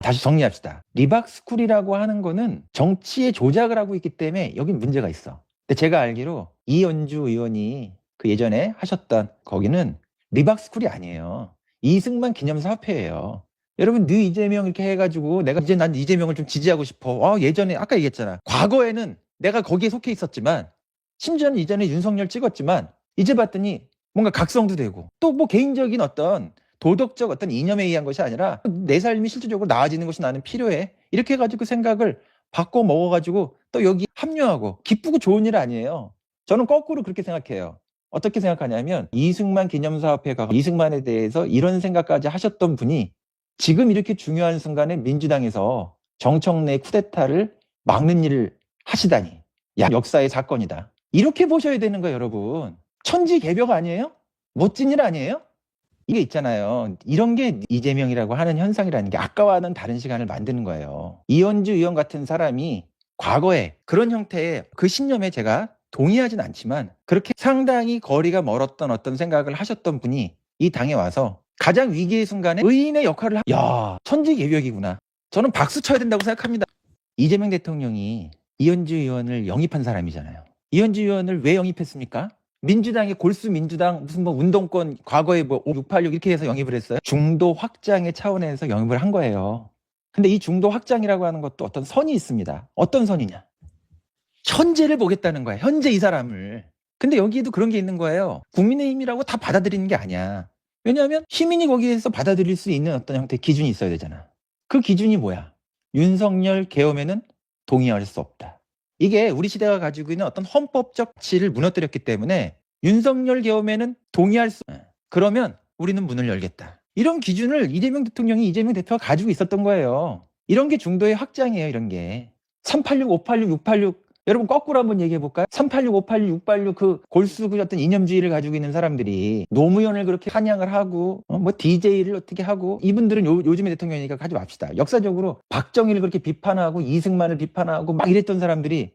다시 정리합시다. 리박스쿨이라고 하는 거는 정치의 조작을 하고 있기 때문에 여긴 문제가 있어. 근데 제가 알기로 이현주 의원이 그 예전에 하셨던 거기는 리박스쿨이 아니에요. 이승만 기념사업회예요. 여러분, 느 이재명 이렇게 해가지고 내가 이제 난 이재명을 좀 지지하고 싶어. 예전에 아까 얘기했잖아. 과거에는 내가 거기에 속해 있었지만, 심지어는 이전에 윤석열 찍었지만, 이제 봤더니 뭔가 각성도 되고 또 뭐 개인적인 어떤 도덕적 어떤 이념에 의한 것이 아니라 내 삶이 실질적으로 나아지는 것이 나는 필요해. 이렇게 해가지고 생각을 바꿔 먹어가지고 또 여기 합류하고 기쁘고 좋은 일 아니에요. 저는 거꾸로 그렇게 생각해요. 어떻게 생각하냐면 이승만 기념사업회 가서 이승만에 대해서 이런 생각까지 하셨던 분이 지금 이렇게 중요한 순간에 민주당에서 정청래 쿠데타를 막는 일을 하시다니. 야, 역사의 사건이다. 이렇게 보셔야 되는 거예요, 여러분. 천지개벽 아니에요? 멋진 일 아니에요? 이게 있잖아요. 이런 게 이재명이라고 하는 현상이라는 게 아까와는 다른 시간을 만드는 거예요. 이현주 의원 같은 사람이 과거에 그런 형태의 그 신념에 제가 동의하진 않지만 그렇게 상당히 거리가 멀었던 어떤 생각을 하셨던 분이 이 당에 와서 가장 위기의 순간에 의인의 역할을 야, 천지개벽이구나. 저는 박수 쳐야 된다고 생각합니다. 이재명 대통령이 이현주 의원을 영입한 사람이잖아요. 이현주 의원을 왜 영입했습니까? 민주당의 골수 민주당 무슨 뭐 운동권 과거에 뭐 686 이렇게 해서 영입을 했어요. 중도 확장의 차원에서 영입을 한 거예요. 근데 이 중도 확장이라고 하는 것도 어떤 선이 있습니다. 어떤 선이냐? 현재를 보겠다는 거야. 현재 이 사람을. 근데 여기에도 그런 게 있는 거예요. 국민의힘이라고 다 받아들이는 게 아니야. 왜냐하면 시민이 거기에서 받아들일 수 있는 어떤 형태의 기준이 있어야 되잖아. 그 기준이 뭐야? 윤석열 계엄에는 동의할 수 없다. 이게 우리 시대가 가지고 있는 어떤 헌법적 가치를 무너뜨렸기 때문에 윤석열 계엄에는 동의할 수 그러면 우리는 문을 열겠다. 이런 기준을 이재명 대통령이 이재명 대표가 가지고 있었던 거예요. 이런 게 중도의 확장이에요. 이런 게. 386, 586, 686 여러분 거꾸로 한번 얘기해 볼까요? 386, 586, 686 그 골수 그 어떤 이념주의를 가지고 있는 사람들이 노무현을 그렇게 찬양을 하고 뭐 DJ를 어떻게 하고 이분들은 요즘의 대통령이니까 가지 맙시다. 역사적으로 박정희를 그렇게 비판하고 이승만을 비판하고 막 이랬던 사람들이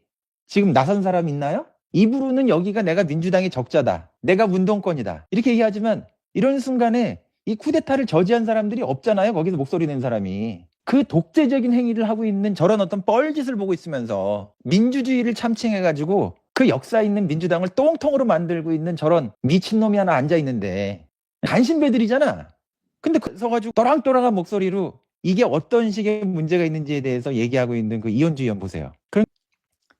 지금 나선 사람 있나요? 입으로는 여기가 내가 민주당의 적자다. 내가 운동권이다. 이렇게 얘기하지만 이런 순간에 이 쿠데타를 저지한 사람들이 없잖아요. 거기서 목소리 낸 사람이. 그 독재적인 행위를 하고 있는 저런 어떤 뻘짓을 보고 있으면서 민주주의를 참칭해가지고 그 역사 있는 민주당을 똥통으로 만들고 있는 저런 미친놈이 하나 앉아있는데 간신배들이잖아. 근데 서가지고 또랑또랑한 목소리로 이게 어떤 식의 문제가 있는지에 대해서 얘기하고 있는 그 이현주 의원 보세요. 그럼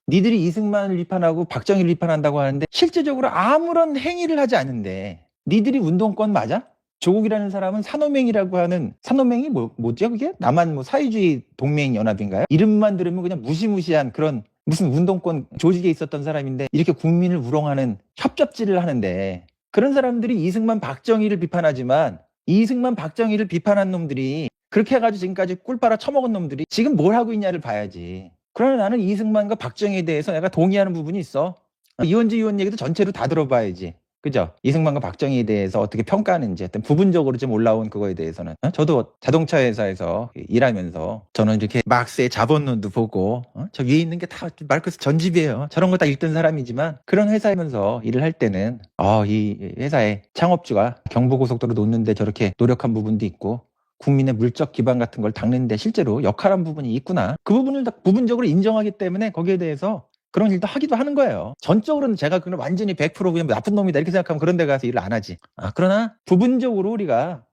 니들이 이승만을 비판하고 박정희를 비판한다고 하는데 실제적으로 아무런 행위를 하지 않는데 니들이 운동권 맞아? 조국이라는 사람은 산호맹이라고 하는 산호맹이 뭐죠 그게? 남한 뭐 사회주의 동맹연합인가요? 이름만 들으면 그냥 무시무시한 그런 무슨 운동권 조직에 있었던 사람인데 이렇게 국민을 우롱하는 협잡질을 하는데 그런 사람들이 이승만 박정희를 비판하지만 이승만 박정희를 비판한 놈들이 그렇게 해가지고 지금까지 꿀 빨아 처먹은 놈들이 지금 뭘 하고 있냐를 봐야지. 그러나 나는 이승만과 박정희에 대해서 내가 동의하는 부분이 있어. 이현주 의원 얘기도 전체로 다 들어봐야지. 그죠? 이승만과 박정희에 대해서 어떻게 평가하는지 어떤 부분적으로 좀 올라온 그거에 대해서는 저도 자동차 회사에서 일하면서 저는 이렇게 막스의 자본론도 보고 저 위에 있는 게 다 마르크스 전집이에요. 저런 거 다 읽던 사람이지만 그런 회사에면서 일을 할 때는 이 회사의 창업주가 경부고속도로 놓는데 저렇게 노력한 부분도 있고 국민의 물적 기반 같은 걸 닦는데 실제로 역할한 부분이 있구나. 그 부분을 다 부분적으로 인정하기 때문에 거기에 대해서 그런 일도 하기도 하는 거예요. 전적으로는 제가 그냥 완전히 100% 그냥 나쁜 놈이다 이렇게 생각하면 그런 데 가서 일을 안 하지. 그러나 부분적으로 우리가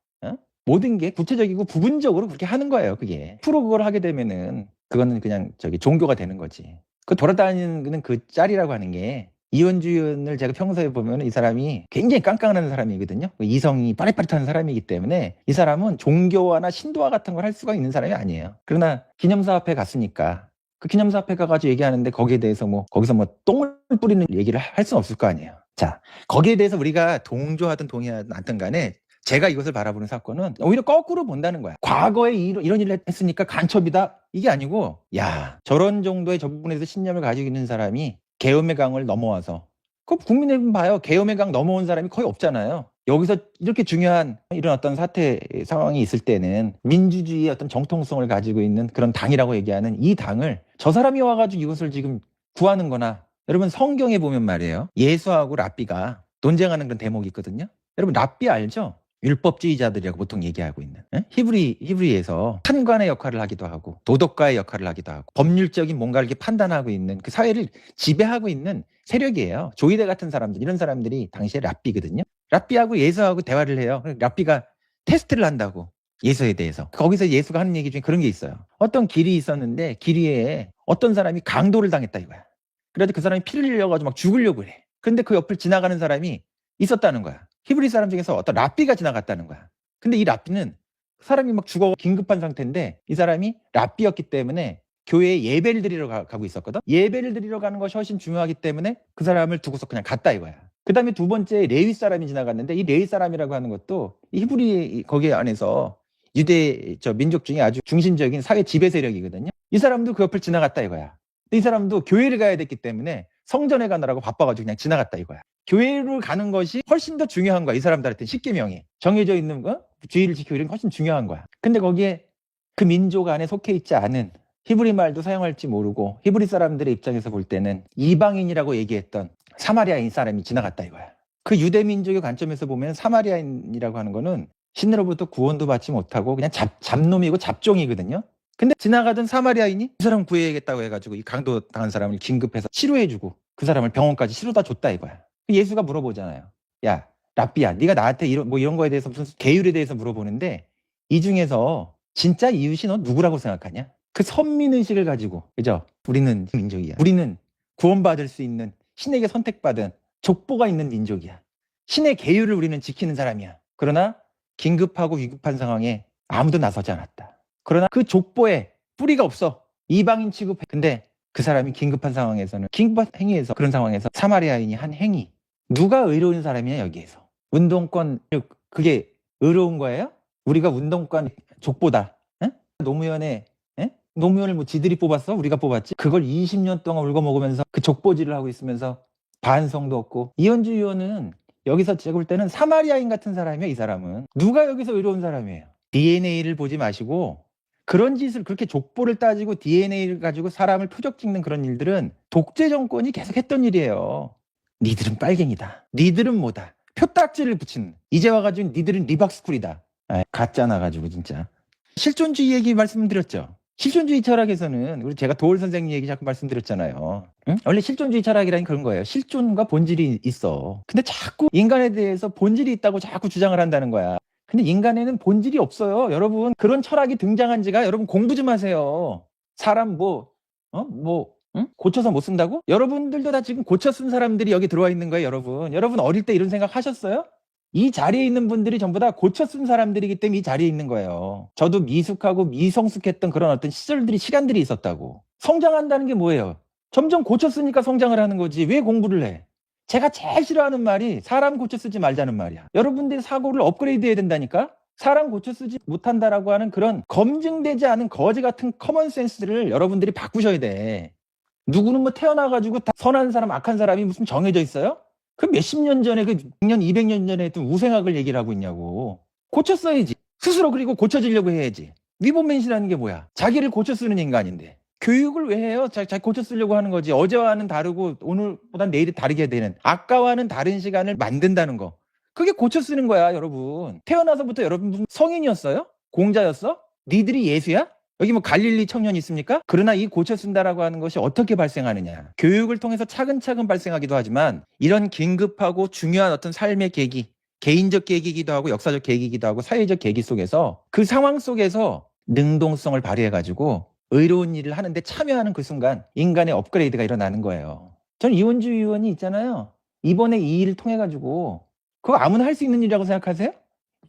모든 게 구체적이고 부분적으로 그렇게 하는 거예요. 그게. 프로 그걸 하게 되면은 그거는 그냥 종교가 되는 거지. 그 돌아다니는 그 짤이라고 하는 게 이현주 의원을 제가 평소에 보면 이 사람이 굉장히 깡깡한 사람이거든요. 이성이 빠릿빠릿한 사람이기 때문에 이 사람은 종교화나 신도화 같은 걸 할 수가 있는 사람이 아니에요. 그러나 기념사업회 갔으니까 그 기념사업회 가가지고 얘기하는데 거기에 대해서 거기서 똥을 뿌리는 얘기를 할 수는 없을 거 아니에요. 자, 거기에 대해서 우리가 동조하든 동의하든 않든 간에 제가 이것을 바라보는 사건은 오히려 거꾸로 본다는 거야. 과거에 이런 일을 했으니까 간첩이다. 이게 아니고 야, 저런 정도의 저 부분에 대해서 신념을 가지고 있는 사람이 계엄의 강을 넘어와서 그 국민의힘 봐요. 계엄의 강 넘어온 사람이 거의 없잖아요. 여기서 이렇게 중요한 이런 어떤 사태 상황이 있을 때는 민주주의의 어떤 정통성을 가지고 있는 그런 당이라고 얘기하는 이 당을 저 사람이 와가지고 이것을 지금 구하는 거나 여러분 성경에 보면 말이에요. 예수하고 랍비가 논쟁하는 그런 대목이 있거든요. 여러분 랍비 알죠? 율법주의자들이라고 보통 얘기하고 있는 히브리에서 판관의 역할을 하기도 하고 도덕가의 역할을 하기도 하고 법률적인 뭔가를 이렇게 판단하고 있는 그 사회를 지배하고 있는 세력이에요. 조이대 같은 사람들, 이런 사람들이 당시에 랍비거든요. 랍비하고 예수하고 대화를 해요. 랍비가 테스트를 한다고, 예수에 대해서. 거기서 예수가 하는 얘기 중에 그런 게 있어요. 어떤 길이 있었는데 길 위에 어떤 사람이 강도를 당했다 이거야. 그래도 그 사람이 피를 흘려가지고 막 죽으려고 해. 근데 그 옆을 지나가는 사람이 있었다는 거야. 히브리 사람 중에서 어떤 랍비가 지나갔다는 거야. 근데 이 랍비는 사람이 막 죽어 긴급한 상태인데 이 사람이 랍비였기 때문에 교회에 예배를 드리러 가고 있었거든. 예배를 드리러 가는 것이 훨씬 중요하기 때문에 그 사람을 두고서 그냥 갔다 이거야. 그 다음에 두 번째 레위 사람이 지나갔는데 이 레위 사람이라고 하는 것도 이 히브리 거기 안에서 유대 민족 중에 아주 중심적인 사회 지배 세력이거든요. 이 사람도 그 옆을 지나갔다 이거야. 근데 이 사람도 교회를 가야 됐기 때문에 성전에 가느라고 바빠가지고 그냥 지나갔다 이거야. 교회를 가는 것이 훨씬 더 중요한 거야. 이 사람들한테 십계명이 정해져 있는 거, 주의를 지키고 이런 게 훨씬 중요한 거야. 근데 거기에 그 민족 안에 속해 있지 않은 히브리 말도 사용할지 모르고 히브리 사람들의 입장에서 볼 때는 이방인이라고 얘기했던 사마리아인 사람이 지나갔다 이거야. 그 유대 민족의 관점에서 보면 사마리아인이라고 하는 거는 신으로부터 구원도 받지 못하고 그냥 잡놈이고 잡종이거든요. 근데 지나가던 사마리아인이 이 사람 구해야겠다고 해가지고 이 강도 당한 사람을 긴급해서 치료해주고 그 사람을 병원까지 실어다 줬다 이거야. 예수가 물어보잖아요. 야, 랍비야, 네가 나한테 이런 거에 대해서 무슨 계율에 대해서 물어보는데 이 중에서 진짜 이웃이 너 누구라고 생각하냐? 그 선민의식을 가지고, 그죠? 우리는 민족이야. 우리는 구원받을 수 있는 신에게 선택받은 족보가 있는 민족이야. 신의 계율을 우리는 지키는 사람이야. 그러나 긴급하고 위급한 상황에 아무도 나서지 않았다. 그러나 그 족보에 뿌리가 없어. 이방인 취급해. 근데 그 사람이 긴급한 상황에서는, 긴급한 행위에서, 그런 상황에서 사마리아인이 한 행위, 누가 의로운 사람이냐 여기에서. 운동권, 그게 의로운 거예요? 우리가 운동권 족보다, 에? 노무현의, 노무현을 뭐 지들이 뽑았어? 우리가 뽑았지? 그걸 20년 동안 울고 먹으면서 그 족보질을 하고 있으면서 반성도 없고. 이현주 의원은 여기서 제가 볼 때는 사마리아인 같은 사람이에요. 이 사람은 누가 여기서 의로운 사람이에요? DNA를 보지 마시고 그런 짓을, 그렇게 족보를 따지고 DNA를 가지고 사람을 표적 찍는 그런 일들은 독재 정권이 계속 했던 일이에요. 니들은 빨갱이다, 니들은 뭐다, 표딱지를 붙이는, 이제 와가지고 니들은 리박스쿨이다. 가짜 나가지고 진짜. 실존주의 얘기 말씀드렸죠. 실존주의 철학에서는, 우리 제가 도올 선생님 얘기 자꾸 말씀드렸잖아요. 응? 원래 실존주의 철학이라는 그런 거예요. 실존과 본질이 있어. 근데 자꾸 인간에 대해서 본질이 있다고 자꾸 주장을 한다는 거야. 근데 인간에는 본질이 없어요. 여러분, 그런 철학이 등장한 지가, 여러분 공부 좀 하세요. 사람 응? 고쳐서 못 쓴다고? 여러분들도 다 지금 고쳐 쓴 사람들이 여기 들어와 있는 거예요. 여러분 어릴 때 이런 생각 하셨어요? 이 자리에 있는 분들이 전부 다 고쳐 쓴 사람들이기 때문에 이 자리에 있는 거예요. 저도 미숙하고 미성숙했던 그런 어떤 시간들이 있었다고. 성장한다는 게 뭐예요? 점점 고쳐 쓰니까 성장을 하는 거지. 왜 공부를 해? 제가 제일 싫어하는 말이 사람 고쳐 쓰지 말자는 말이야. 여러분들의 사고를 업그레이드 해야 된다니까? 사람 고쳐 쓰지 못한다라고 하는 그런 검증되지 않은 거지 같은 커먼 센스를 여러분들이 바꾸셔야 돼. 누구는 뭐 태어나가지고 다 선한 사람, 악한 사람이 무슨 정해져 있어요? 그 몇십 년 전에, 그 100년, 200년 전에 했던 우생학을 얘기를 하고 있냐고. 고쳤어야지. 스스로. 그리고 고쳐지려고 해야지. 리본맨시라는 게 뭐야? 자기를 고쳐 쓰는 인간인데. 교육을 왜 해요? 자기 고쳐 쓰려고 하는 거지. 어제와는 다르고 오늘보단 내일이 다르게 되는, 아까와는 다른 시간을 만든다는 거. 그게 고쳐 쓰는 거야, 여러분. 태어나서부터 여러분 무슨 성인이었어요? 공자였어? 니들이 예수야? 여기 뭐 갈릴리 청년 있습니까? 그러나 이 고쳐 쓴다라고 하는 것이 어떻게 발생하느냐. 교육을 통해서 차근차근 발생하기도 하지만 이런 긴급하고 중요한 어떤 삶의 계기, 개인적 계기이기도 하고 역사적 계기이기도 하고 사회적 계기 속에서, 그 상황 속에서 능동성을 발휘해가지고 의로운 일을 하는데 참여하는 그 순간 인간의 업그레이드가 일어나는 거예요. 전 이원주 의원이 있잖아요. 이번에 이 일을 통해가지고, 그거 아무나 할 수 있는 일이라고 생각하세요?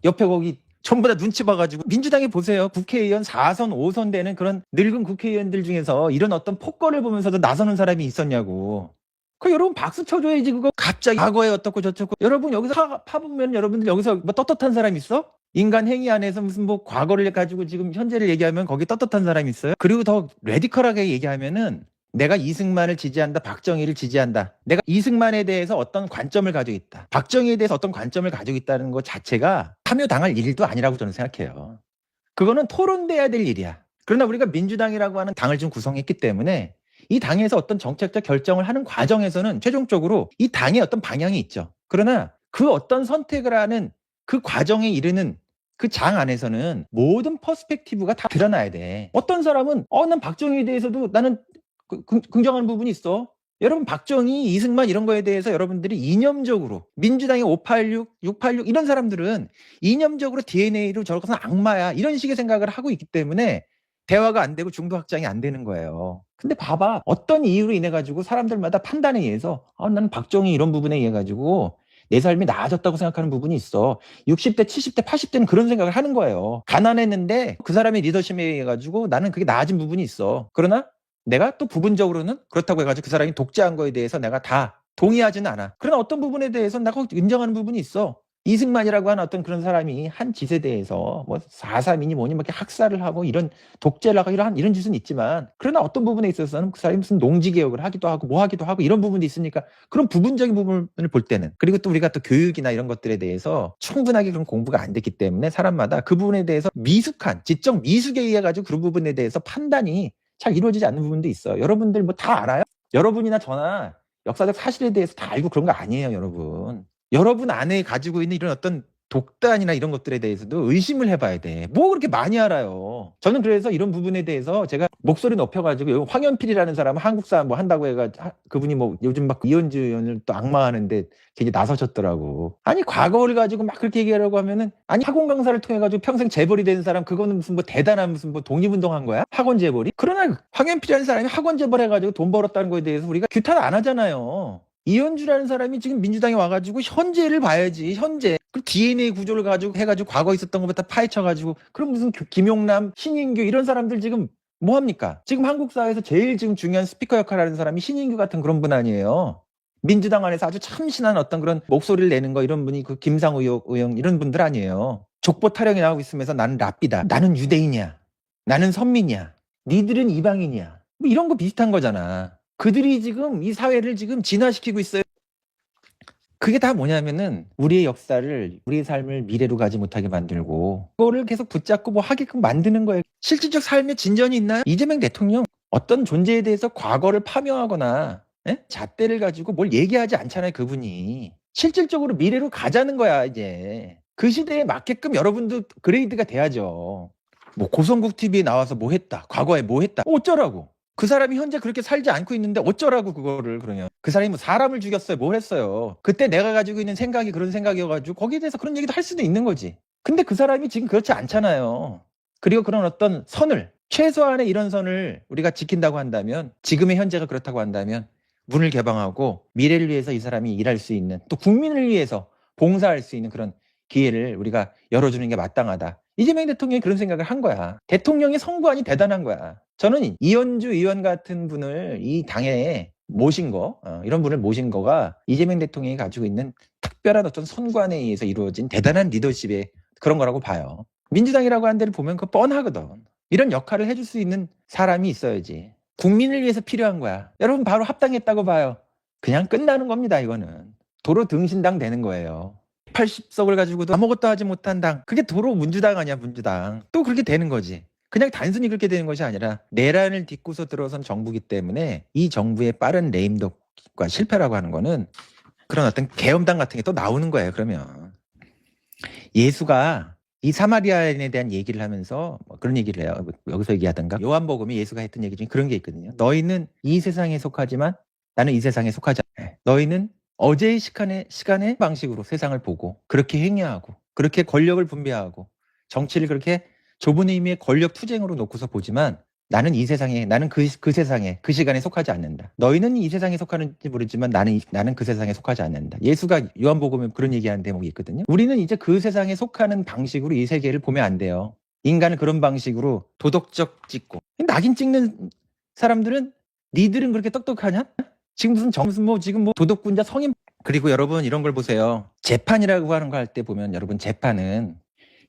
옆에 거기 전부 다 눈치 봐가지고, 민주당에 보세요. 국회의원 4선, 5선 되는 그런 늙은 국회의원들 중에서 이런 어떤 폭거를 보면서도 나서는 사람이 있었냐고. 그 여러분 박수 쳐줘야지. 그거 갑자기 과거에 어떻고 저쩌고. 여러분 여기서 파보면 여러분들 여기서 뭐 떳떳한 사람 있어? 인간 행위 안에서 무슨 뭐 과거를 가지고 지금 현재를 얘기하면 거기 떳떳한 사람이 있어요? 그리고 더 레디컬하게 얘기하면은, 내가 이승만을 지지한다, 박정희를 지지한다, 내가 이승만에 대해서 어떤 관점을 가지고 있다, 박정희에 대해서 어떤 관점을 가지고 있다는 것 자체가 참여당할 일도 아니라고 저는 생각해요. 그거는 토론돼야 될 일이야. 그러나 우리가 민주당이라고 하는 당을 좀 구성했기 때문에 이 당에서 어떤 정책적 결정을 하는 과정에서는 최종적으로 이 당의 어떤 방향이 있죠. 그러나 그 어떤 선택을 하는 그 과정에 이르는 그 장 안에서는 모든 퍼스펙티브가 다 드러나야 돼. 어떤 사람은 난 박정희에 대해서도 나는 긍정하는 부분이 있어. 여러분 박정희, 이승만 이런 거에 대해서 여러분들이 이념적으로 민주당의 586, 686 이런 사람들은 이념적으로 DNA로 저것은 악마야 이런 식의 생각을 하고 있기 때문에 대화가 안 되고 중도 확장이 안 되는 거예요. 근데 봐봐 어떤 이유로 인해 가지고 사람들마다 판단에 의해서 나는 박정희 이런 부분에 의해 가지고 내 삶이 나아졌다고 생각하는 부분이 있어. 60대, 70대, 80대는 그런 생각을 하는 거예요. 가난했는데 그 사람의 리더십에 의해 가지고 나는 그게 나아진 부분이 있어. 그러나 내가 또 부분적으로는 그렇다고 해가지고 그 사람이 독재한 거에 대해서 내가 다 동의하지는 않아. 그러나 어떤 부분에 대해서는 내가 인정하는 부분이 있어. 이승만이라고 하는 어떤 그런 사람이 한 짓에 대해서 뭐 4.3이니 뭐니 막 이렇게 학살을 하고 이런 독재를 하고 이런 짓은 있지만 그러나 어떤 부분에 있어서는 그 사람이 무슨 농지개혁을 하기도 하고 뭐 하기도 하고 이런 부분도 있으니까 그런 부분적인 부분을 볼 때는 그리고 또 우리가 또 교육이나 이런 것들에 대해서 충분하게 그런 공부가 안 됐기 때문에 사람마다 그 부분에 대해서 미숙한 지적 미숙에 의해 가지고 그런 부분에 대해서 판단이 잘 이루어지지 않는 부분도 있어요. 여러분들 뭐 다 알아요? 여러분이나 저나 역사적 사실에 대해서 다 알고 그런 거 아니에요, 여러분. 여러분 안에 가지고 있는 이런 어떤 독단이나 이런 것들에 대해서도 의심을 해봐야 돼. 뭐 그렇게 많이 알아요. 저는 그래서 이런 부분에 대해서 제가 목소리 높여가지고 황현필이라는 사람은 한국 사람 뭐 한다고 해가지고 그분이 뭐 요즘 막 이현주 의원을 또 악마하는데 괜히 나서셨더라고. 아니 과거를 가지고 막 그렇게 얘기하려고 하면은 아니 학원 강사를 통해 가지고 평생 재벌이 된 사람 그거는 무슨 뭐 대단한 무슨 뭐 독립운동한 거야? 학원 재벌이? 그러나 황현필이라는 사람이 학원 재벌 해가지고 돈 벌었다는 거에 대해서 우리가 규탄 안 하잖아요. 이현주라는 사람이 지금 민주당에 와가지고 현재를 봐야지. 현재 그 DNA 구조를 가지고 해가지고 과거에 있었던 것부터 파헤쳐가지고 그럼 무슨 김용남, 신인규 이런 사람들 지금 뭐 합니까? 지금 한국 사회에서 제일 지금 중요한 스피커 역할을 하는 사람이 신인규 같은 그런 분 아니에요. 민주당 안에서 아주 참신한 어떤 그런 목소리를 내는 거 이런 분이 그 김상우 의원 이런 분들 아니에요. 족보 타령이 나오고 있으면서 나는 랍비다. 나는 유대인이야. 나는 선민이야. 니들은 이방인이야. 뭐 이런 거 비슷한 거잖아. 그들이 지금 이 사회를 지금 진화시키고 있어요. 그게 다 뭐냐면은 우리의 역사를 우리의 삶을 미래로 가지 못하게 만들고 그거를 계속 붙잡고 뭐 하게끔 만드는 거예요. 실질적 삶의 진전이 있나요? 이재명 대통령 어떤 존재에 대해서 과거를 파묘하거나 잣대를 가지고 뭘 얘기하지 않잖아요. 그분이 실질적으로 미래로 가자는 거야. 이제 그 시대에 맞게끔 여러분도 그레이드가 돼야죠. 뭐 고성국 TV에 나와서 뭐 했다 과거에 뭐 했다 어쩌라고. 그 사람이 현재 그렇게 살지 않고 있는데 어쩌라고 그거를. 그러면 그 사람이 뭐 사람을 죽였어요 뭘 했어요. 그때 내가 가지고 있는 생각이 그런 생각이어가지고 거기에 대해서 그런 얘기도 할 수도 있는 거지. 근데 그 사람이 지금 그렇지 않잖아요. 그리고 그런 어떤 선을 최소한의 이런 선을 우리가 지킨다고 한다면 지금의 현재가 그렇다고 한다면 문을 개방하고 미래를 위해서 이 사람이 일할 수 있는 또 국민을 위해서 봉사할 수 있는 그런 기회를 우리가 열어주는 게 마땅하다. 이재명 대통령이 그런 생각을 한 거야. 대통령의 성관이 대단한 거야. 저는 이현주 의원 같은 분을 이 당에 모신 거 이런 분을 모신 거가 이재명 대통령이 가지고 있는 특별한 어떤 선관에 의해서 이루어진 대단한 리더십의 그런 거라고 봐요. 민주당이라고 하는 데를 보면 그거 뻔하거든. 이런 역할을 해줄 수 있는 사람이 있어야지. 국민을 위해서 필요한 거야. 여러분 바로 합당했다고 봐요. 그냥 끝나는 겁니다. 이거는 도로 등신당 되는 거예요. 80석을 가지고도 아무것도 하지 못한 당. 그게 도로 민주당 아니야. 민주당. 또 그렇게 되는 거지. 그냥 단순히 그렇게 되는 것이 아니라 내란을 딛고서 들어선 정부기 때문에 이 정부의 빠른 레임덕과 실패라고 하는 거는 그런 어떤 계엄당 같은 게 또 나오는 거예요. 그러면 예수가 이 사마리아인에 대한 얘기를 하면서 뭐 그런 얘기를 해요. 여기서 얘기하던가 요한복음에 예수가 했던 얘기 중에 그런 게 있거든요. 너희는 이 세상에 속하지만 나는 이 세상에 속하지 않아. 너희는 어제의 시간의 방식으로 세상을 보고 그렇게 행위하고 그렇게 권력을 분배하고 정치를 그렇게 좁은 의미의 권력 투쟁으로 놓고서 보지만 나는 이 세상에 나는 그 세상에 그 시간에 속하지 않는다. 너희는 이 세상에 속하는지 모르지만 나는 그 세상에 속하지 않는다. 예수가 요한복음에 그런 얘기하는 대목이 있거든요. 우리는 이제 그 세상에 속하는 방식으로 이 세계를 보면 안 돼요. 인간은 그런 방식으로 도덕적 찍고 낙인 찍는 사람들은 니들은 그렇게 똑똑하냐? 지금 무슨 뭐 지금 뭐 도덕군자 성인. 그리고 여러분 이런 걸 보세요. 재판이라고 하는 거 할 때 보면 여러분 재판은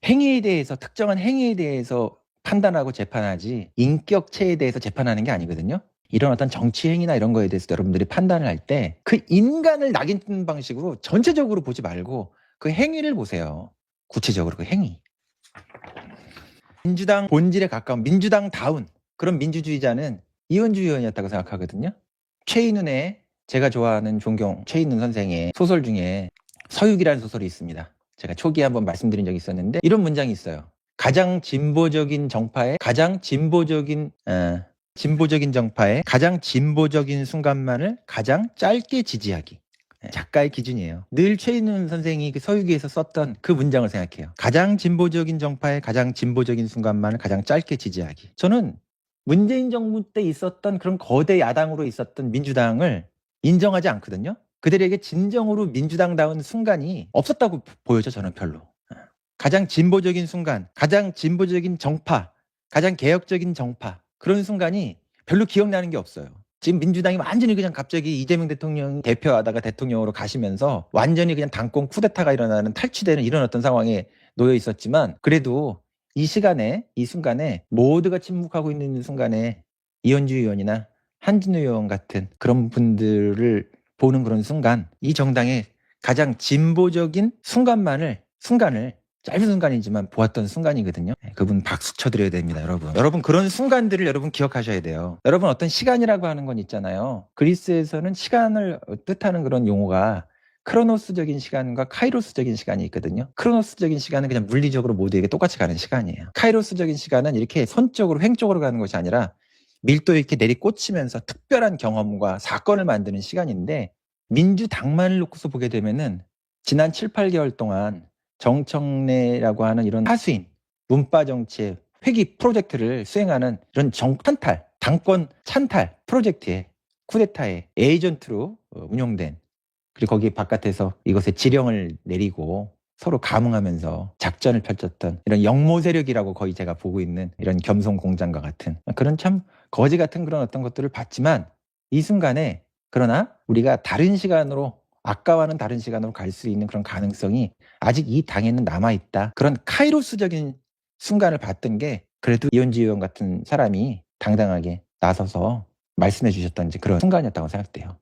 행위에 대해서 특정한 행위에 대해서 판단하고 재판하지 인격체에 대해서 재판하는 게 아니거든요. 이런 어떤 정치 행위나 이런 거에 대해서 여러분들이 판단을 할 때 그 인간을 낙인 찍는 방식으로 전체적으로 보지 말고 그 행위를 보세요. 구체적으로 그 행위. 민주당 본질에 가까운 민주당다운 그런 민주주의자는 이현주 의원이었다고 생각하거든요. 최인훈의 제가 좋아하는 존경 최인훈 선생의 소설 중에 서육이라는 소설이 있습니다. 제가 초기에 한번 말씀드린 적이 있었는데 이런 문장이 있어요. 가장 진보적인 정파의 가장 진보적인 정파의 가장 진보적인 순간만을 가장 짧게 지지하기. 작가의 기준이에요. 늘 최인훈 선생이 그 서유기에서 썼던 그 문장을 생각해요. 가장 진보적인 정파의 가장 진보적인 순간만을 가장 짧게 지지하기. 저는 문재인 정부 때 있었던 그런 거대 야당으로 있었던 민주당을 인정하지 않거든요. 그들에게 진정으로 민주당다운 순간이 없었다고 보여져. 저는 별로. 가장 진보적인 순간, 가장 진보적인 정파, 가장 개혁적인 정파, 그런 순간이 별로 기억나는 게 없어요. 지금 민주당이 완전히 그냥 갑자기 이재명 대통령 대표하다가 대통령으로 가시면서 완전히 그냥 당권 쿠데타가 일어나는, 탈취되는 이런 어떤 상황에 놓여 있었지만, 그래도 이 시간에, 이 순간에 모두가 침묵하고 있는 순간에 이현주 의원이나 한진우 의원 같은 그런 분들을 보는 그런 순간, 이 정당의 가장 진보적인 순간을 짧은 순간이지만 보았던 순간이거든요. 그분 박수 쳐드려야 됩니다, 여러분. 여러분, 그런 순간들을 여러분 기억하셔야 돼요. 여러분, 어떤 시간이라고 하는 건 있잖아요. 그리스에서는 시간을 뜻하는 그런 용어가 크로노스적인 시간과 카이로스적인 시간이 있거든요. 크로노스적인 시간은 그냥 물리적으로 모두에게 똑같이 가는 시간이에요. 카이로스적인 시간은 이렇게 선적으로, 횡적으로 가는 것이 아니라 밀도에 이렇게 내리꽂히면서 특별한 경험과 사건을 만드는 시간인데, 민주당만을 놓고서 보게 되면은 지난 7, 8개월 동안 정청래라고 하는 이런 하수인, 문파 정치의 회기 프로젝트를 수행하는 이런 정탄탈, 당권 찬탈 프로젝트의 쿠데타의 에이전트로 운영된, 그리고 거기 바깥에서 이것의 지령을 내리고 서로 감흥하면서 작전을 펼쳤던 이런 영모 세력이라고 거의 제가 보고 있는 이런 겸손공장과 같은 그런 참 거지 같은 그런 어떤 것들을 봤지만, 이 순간에 그러나 우리가 다른 시간으로, 아까와는 다른 시간으로 갈 수 있는 그런 가능성이 아직 이 당에는 남아있다. 그런 카이로스적인 순간을 봤던 게 그래도 이현주 의원 같은 사람이 당당하게 나서서 말씀해 주셨던 그런 순간이었다고 생각돼요.